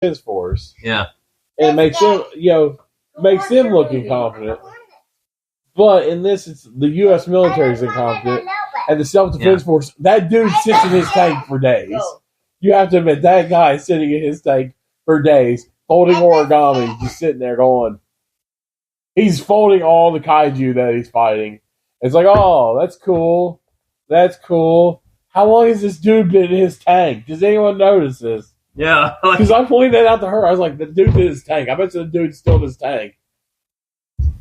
Defense Force. Yeah. And it makes them, makes them look incompetent. But in this, it's the U.S. military is incompetent. And the Self-Defense Force, that dude sits in his tank for days. You have to admit, that guy is sitting in his tank for days, folding origami, just sitting there going. He's folding all the kaiju that he's fighting. It's like, oh, that's cool. That's cool. How long has this dude been in his tank? Does anyone notice this? Yeah. Because I pointed that out to her. I was like, the dude's in his tank. I bet you the dude's still in his tank.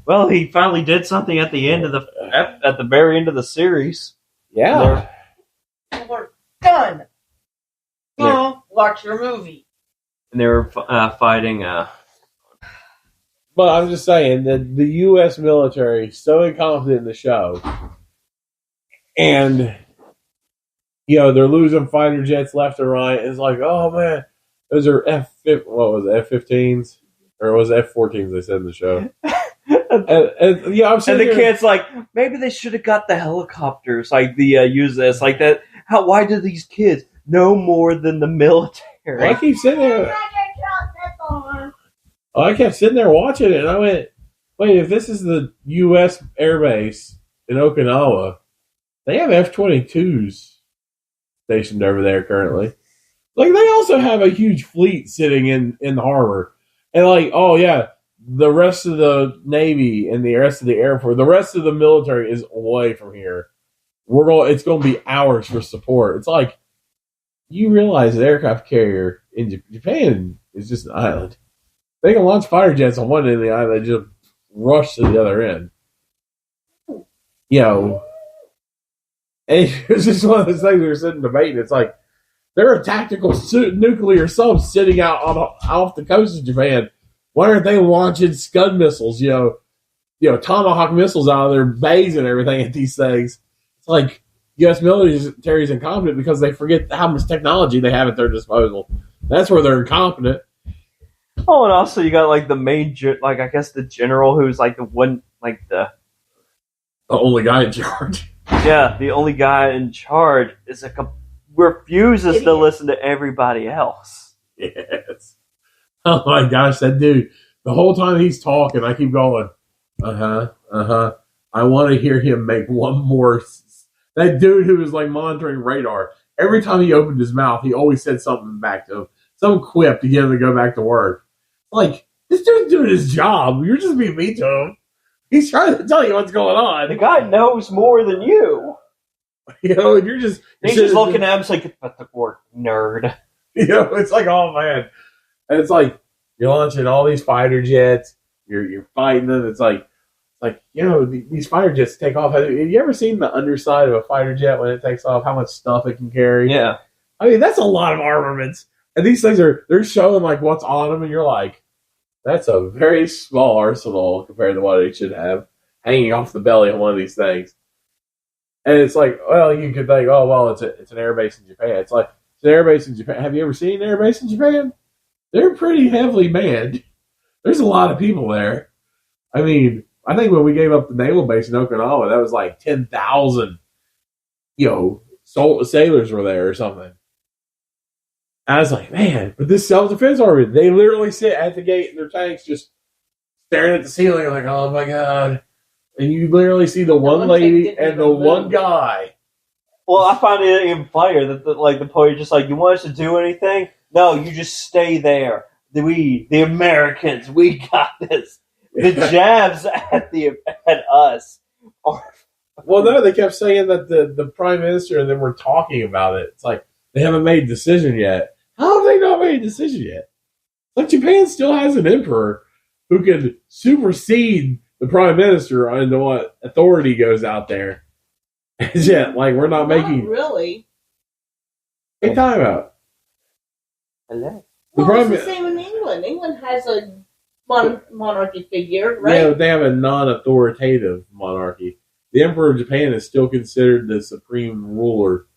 Well, he finally did something at the end of at the very end of the series. Yeah. We're done. Watch your movie. And they were fighting. But I'm just saying that the U.S. military is so incompetent in the show. And, they're losing fighter jets left and right. It's like, oh, man, those are F-15s? Or was it F-14s they said in the show? I'm and the kid's like, maybe they should have got the helicopters, like use this, like that. Why do these kids know more than the military? Well, I keep sitting there. I kept sitting there watching it, and I went, wait, if this is the U.S. Air Base in Okinawa, they have F-22s stationed over there currently. Like, they also have a huge fleet sitting in the harbor. And like, oh yeah, the rest of the Navy and the rest of the Air Force, the rest of the military is away from here. It's going to be hours for support. It's like, you realize an aircraft carrier in Japan is just an island. They can launch fighter jets on one end of the island and just rush to the other end. And it's just one of those things we were sitting debating. It's like, there are tactical nuclear subs sitting out off the coast of Japan. Why aren't they launching Scud missiles, Tomahawk missiles out of their bays and everything at these things? It's like, U.S. military is incompetent because they forget how much technology they have at their disposal. That's where they're incompetent. Oh, and also you got like the main, I guess the general who's like the one, like the only guy in charge. Yeah, the only guy in charge is refuses to listen to everybody else. Yes. Oh my gosh, that dude! The whole time he's talking, I keep going. I want to hear him make one more. That dude who was like monitoring radar. Every time he opened his mouth, he always said something back to him, some quip to get him to go back to work. Like, this dude's doing his job. You're just being mean to him. He's trying to tell you what's going on. The guy knows more than you. And you're just... He's just looking at him, it's like, get the work, nerd. It's like, oh, man. And it's like, you're launching all these fighter jets. You're fighting them. It's like, these fighter jets take off. Have you ever seen the underside of a fighter jet when it takes off? How much stuff it can carry? Yeah. I mean, that's a lot of armaments. And these things they're showing like what's on them, and you're like, that's a very small arsenal compared to what it should have hanging off the belly of one of these things. And it's like, well, you could think, oh, well, it's an air base in Japan. It's like, it's an air base in Japan. Have you ever seen an air base in Japan? They're pretty heavily manned. There's a lot of people there. I mean, I think when we gave up the naval base in Okinawa, that was like 10,000, sailors were there or something. I was like, man, but this self-defense army, they literally sit at the gate in their tanks just staring at the ceiling like, oh my God. And you literally see the one lady and the one guy. Well, I find it even funnier that the point just like, you want us to do anything? No, you just stay there. The Americans, we got this. The jabs at us are... Well, no, they kept saying that the prime minister and them were talking about it. It's like, they haven't made a decision yet. How have they not made a decision yet? Like, Japan still has an emperor who can supersede the prime minister into what authority goes out there. Yeah, like, we're not making... really. Hey, time out. Hello. Well, it's the same in England. England has a monarchy figure, right? Yeah, they have a non-authoritative monarchy. The emperor of Japan is still considered the supreme ruler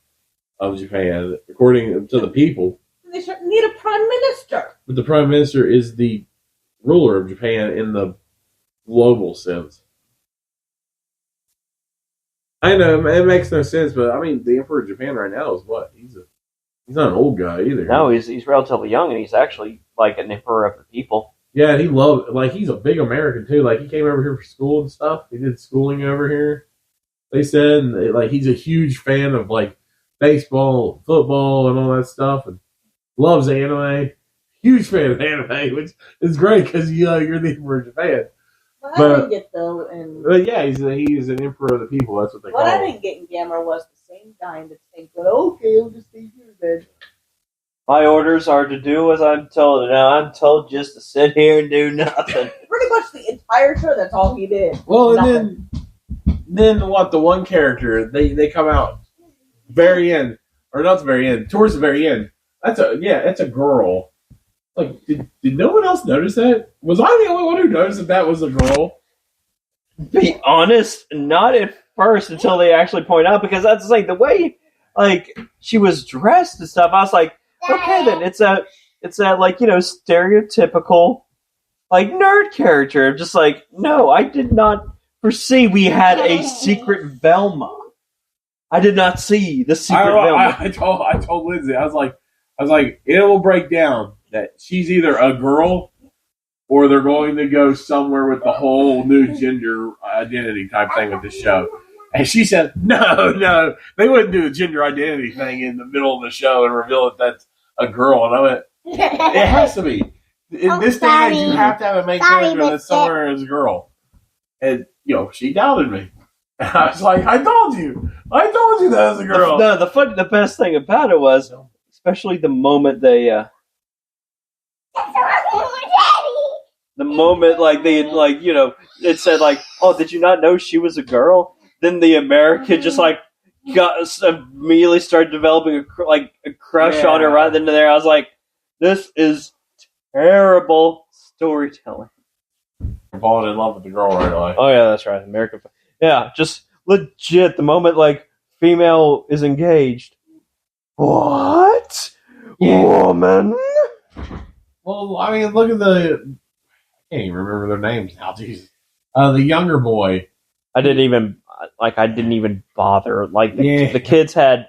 of Japan, according to the people. They need a prime minister. But the prime minister is the ruler of Japan in the global sense. I know, it makes no sense, but I mean, the emperor of Japan right now is what? He's not an old guy either. No, he's relatively young, and he's actually like an emperor of the people. Yeah, he loved, like, he's a big American, too. Like, he came over here for school and stuff. He did schooling over here. They said, and, like, he's a huge fan of, like, baseball, football, and all that stuff, and loves anime. Huge fan of anime, which is great because you're the Emperor of Japan. What I didn't get, though, but yeah, he's an Emperor of the people. That's what they call him. What I didn't get in Gamera was the same guy that saying, okay, I'll just stay here then. My orders are to do as I'm told, and now I'm told just to sit here and do nothing. Pretty much the entire show, that's all he did. Well, and then what? The one character they come out very end, or not the very end, towards the very end. That's a girl. Like, did no one else notice that? Was I the only one who noticed that was a girl? Be honest, not at first until they actually point out, because that's like the way like she was dressed and stuff. I was like, okay, then it's a like, stereotypical like nerd character. I'm just like, no, I did not foresee we had a secret Velma. I did not see the secret Velma. I told Lindsay, I was like, it will break down that she's either a girl or they're going to go somewhere with the whole new gender identity type thing with this show. And she said, no, they wouldn't do a gender identity thing in the middle of the show and reveal that that's a girl. And I went, it has to be. In this day and age, you have to have a main character that's somewhere as a girl. And, she doubted me. And I was like, I told you that was a girl. No, the best thing about it was, especially the moment they, it said like, oh, did you not know she was a girl? Then the American just like immediately started developing a crush on her right then and there. I was like, this is terrible storytelling. Falling in love with the girl right away. Oh yeah, that's right, American. Yeah, just legit. The moment like female is engaged, what? Yeah. Woman? Well, I mean, look at I can't even remember their names now. Jesus, the younger boy. I didn't even bother. Like the kids had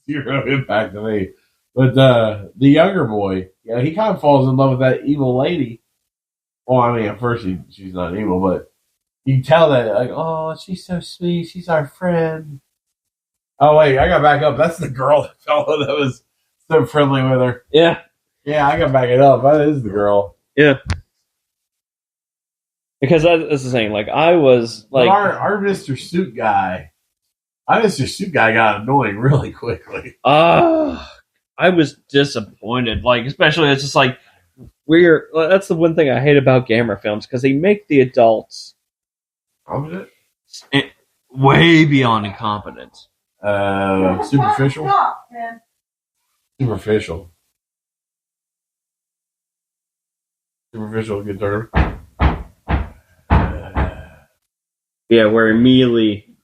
zero impact on me. But the younger boy, he kind of falls in love with that evil lady. Well, I mean, at first she's not evil, but you can tell that, like, oh, she's so sweet. She's our friend. Oh, wait, I got to back up. That's the girl that was so friendly with her. Yeah. Yeah, I got to back it up. That is the girl. Yeah. Because that's the thing. Like, I was like. But our Mr. Suit guy. Our Mr. Suit guy got annoying really quickly. I was disappointed. Like, especially, it's just like, that's the one thing I hate about Gamera films, because they make the adults way beyond incompetent. Superficial? Superficial. Superficial, good term. Yeah, where immediately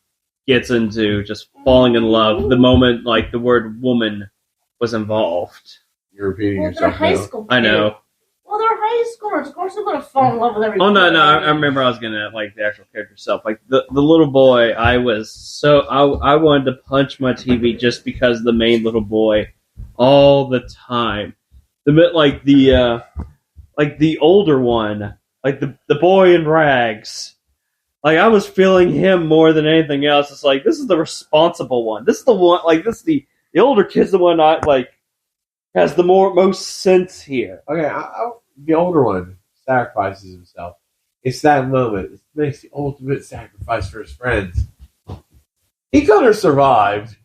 gets into just falling in love the moment like the word woman was involved. You're repeating yourself. They're high school I know. Well, they're high schoolers. Of course they're going to fall in love with everybody. Oh, no. I remember I was going to, like, the actual character itself. Like, the little boy, I wanted to punch my TV just because the main little boy all the time. The older one, like, the boy in rags. Like, I was feeling him more than anything else. It's like, this is the responsible one. This is the one, like, the older kid's the one has the most sense here. Okay, the older one sacrifices himself. It's that moment. It makes the ultimate sacrifice for his friends. He could have survived.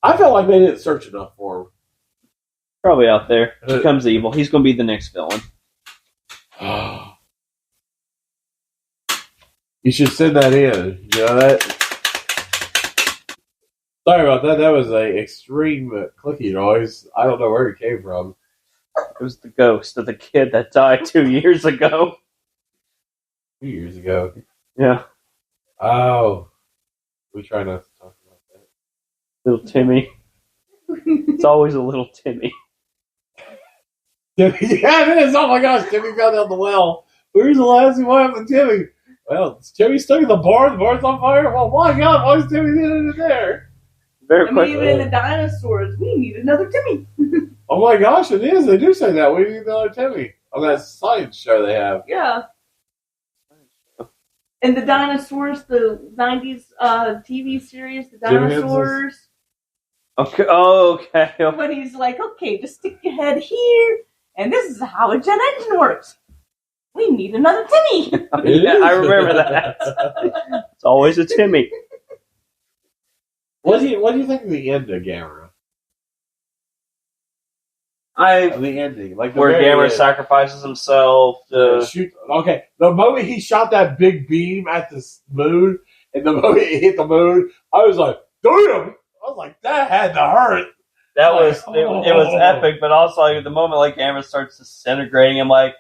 I felt like they didn't search enough for him. Probably out there. He becomes evil. He's going to be the next villain. You should send that in. You know that? Sorry about that. That was a extreme clicky noise. I don't know where it came from. It was the ghost of the kid that died 2 years ago. 2 years ago? Yeah. Oh. We try not to talk about that. Little Timmy. It's always a little Timmy. Yeah, it is. Oh my gosh, Timmy fell down the well. Where's the last thing? What happened to Timmy? Well, is Timmy stuck in the barn? The barn's on fire? Well, my God, why is Timmy in there? Very quickly. Even in the dinosaurs, we need another Timmy. Oh my gosh, it is. They do say that. We need another Timmy on that science show they have. Yeah. And the dinosaurs, the 90s TV series, the dinosaurs. Okay. Oh, okay. When he's like, okay, just stick your head here, and this is how a jet engine works. We need another Timmy. Yeah, I remember that. It's always a Timmy. What do you think of the end of Gamera? The ending, like the where Gamera end. sacrifices himself to shoot. Okay, the moment he shot that big beam at the moon, and the moment it hit the moon, I was like, "Damn!" I was like, "That had to hurt." That like, was it was epic, but also like the moment like Gamera starts disintegrating, I'm like,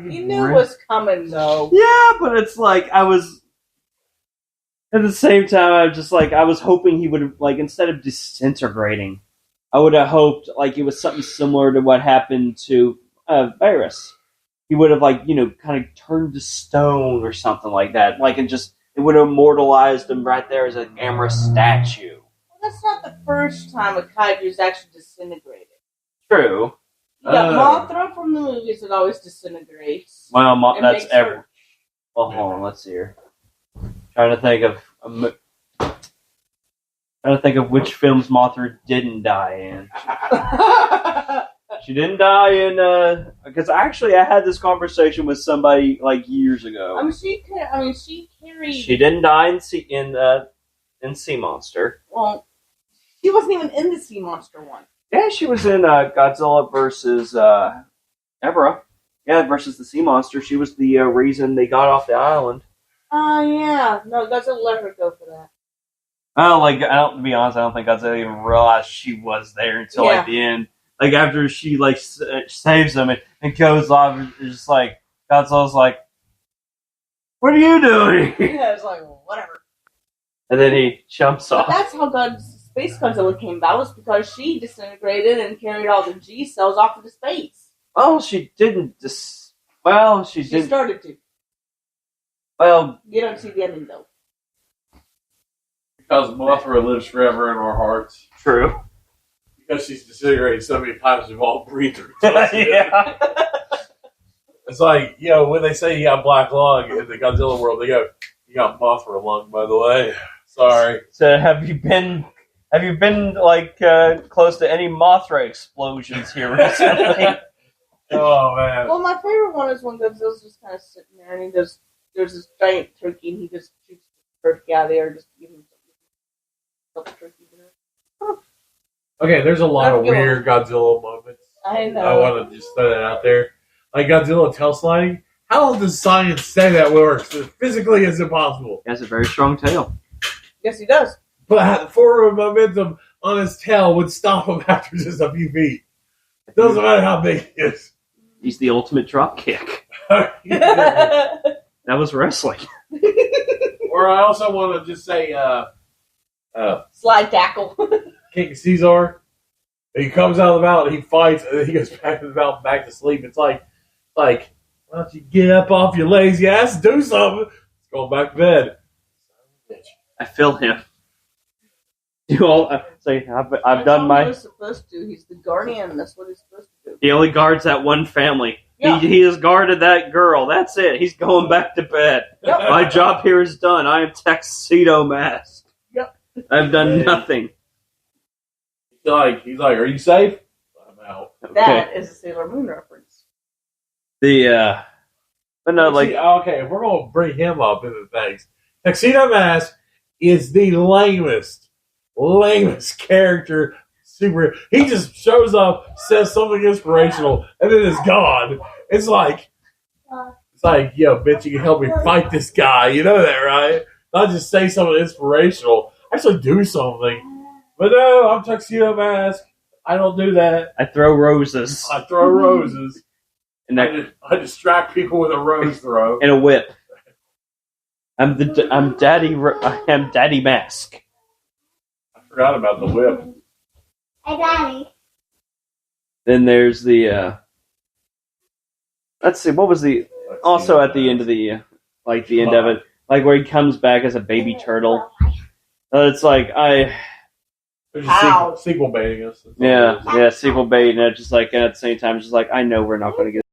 you knew it was coming though. Yeah, but it's like I was at the same time I was just like I was hoping he would have like instead of disintegrating, I would have hoped like it was something similar to what happened to Virus. He would have like kind of turned to stone or something like that, like and just it would have immortalized him right there as a Gamera statue. That's not the first time a kaiju's actually disintegrated. True. Yeah, Mothra from the movies, it always disintegrates. Well, that's ever. Well, hold on. Let's see here. Trying to think of which films Mothra didn't die in. She didn't die in because actually I had this conversation with somebody like years ago. She carried. She didn't die in Sea Monster. Well, she wasn't even in the Sea Monster one. Yeah, she was in Godzilla versus Ebra. Yeah, versus the Sea Monster. She was the reason they got off the island. Yeah. No, Godzilla let her go for that. To be honest, I don't think Godzilla even realized she was there until like the end. Like after she like saves him and goes off, it's just like Godzilla's like, "What are you doing?" Yeah, it's like whatever. And then he jumps off. That's how Space Godzilla came about, was because she disintegrated and carried all the G cells off into space. Well, she didn't. She did. Started to. Well, you don't see the ending though. Because Mothra lives forever in our hearts. True. Because she's disintegrated so many times, we've all breathed her. Yeah. It's like, when they say you got black lung in the Godzilla world, they go, "You got Mothra lung, by the way." Sorry. So have you been like close to any Mothra explosions here recently? Oh man. Well, my favorite one is when Godzilla's just kind of sitting there and there's this giant turkey and he just shoots the turkey out of there and just gives him some turkey dinner. Okay, there's a lot of weird Godzilla moments. I know. I want to just throw that out there. Like Godzilla tail sliding. How does science say that works? Physically, it's impossible. He has a very strong tail. Yes, he does. But forward momentum on his tail would stop him after just a few feet. Doesn't matter how big he is. He's the ultimate drop kick. That was wrestling. Or I also want to just say, slide tackle. King Caesar. He comes out of the mountain, he fights, and then he goes back to the mountain, back to sleep. It's like, why don't you get up off your lazy ass and do something? It's going back to bed. I feel him. I've done my. He's supposed to. He's the guardian. That's what he's supposed to do. He only guards that one family. Yeah. He has guarded that girl. That's it. He's going back to bed. Yep. My job here is done. I am Tuxedo Mask. Yep. I've done nothing. He's like, "Are you safe?" I'm out. That is a Sailor Moon reference. But no, like, okay, if we're gonna bring him up into things, Tuxedo Mask is the lamest character. He just shows up, says something inspirational, and then is gone. It's like, yo, bitch, you can help me fight this guy. You know that, right? Not just say something inspirational. Actually do something. But no, I'm Tuxedo Mask. I don't do that. I throw roses. I throw roses. And I distract people with a rose throw. And a whip. I'm Daddy Mask. I forgot about the whip. Hey, Daddy. Then there's the let's see, what was the also at the end of the the end of it, like where he comes back as a baby turtle. It's like They're just How? sequel baiting us. That's all Yeah, it is. yeah, sequel bait, and it's just like, and at the same time, it's just like, I know we're not going to get